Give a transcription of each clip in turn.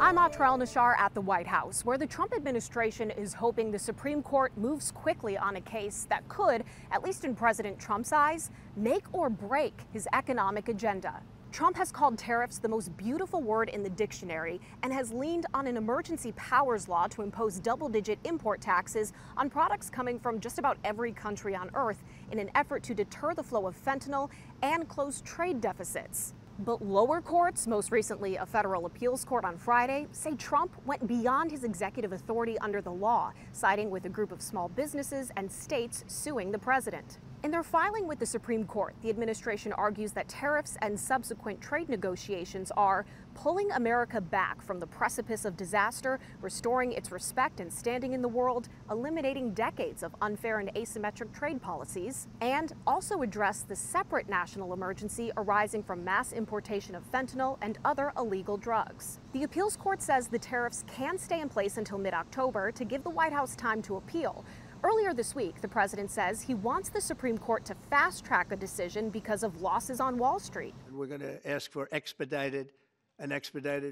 I'm Nashar at the White House, where the Trump administration is hoping the Supreme Court moves quickly on a case that could, at least in President Trump's eyes, make or break his economic agenda. Trump has called tariffs the most beautiful word in the dictionary and has leaned on an emergency powers law to impose double-digit import taxes on products coming from just about every country on Earth in an effort to deter the flow of fentanyl and close trade deficits. But lower courts, most recently a federal appeals court on Friday, say Trump went beyond his executive authority under the law, siding with a group of small businesses and states suing the president. In their filing with the Supreme Court, the administration argues that tariffs and subsequent trade negotiations are pulling America back from the precipice of disaster, restoring its respect and standing in the world, eliminating decades of unfair and asymmetric trade policies, and also address the separate national emergency arising from mass importation of fentanyl and other illegal drugs. The appeals court says the tariffs can stay in place until mid-October to give the White House time to appeal. Earlier this week, the president says he wants the Supreme Court to fast-track a decision because of losses on Wall Street. We're going to ask for an expedited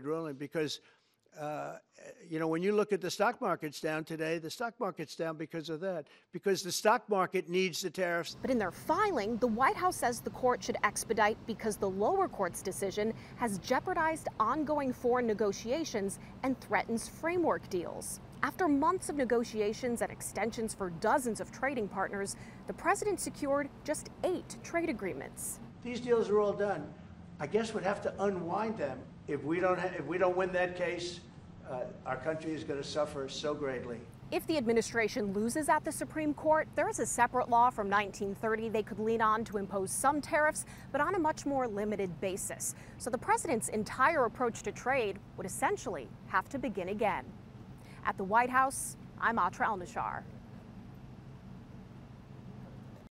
ruling because, when you look at the stock market's down today, the stock market's down because of that, because the stock market needs the tariffs. But in their filing, the White House says the court should expedite because the lower court's decision has jeopardized ongoing foreign negotiations and threatens framework deals. After months of negotiations and extensions for dozens of trading partners, the president secured just 8 trade agreements. These deals are all done. I guess we'd have to unwind them. If we don't win that case, our country is going to suffer so greatly. If the administration loses at the Supreme Court, there is a separate law from 1930 they could lean on to impose some tariffs, but on a much more limited basis. So the president's entire approach to trade would essentially have to begin again. At the White House, I'm Nashar.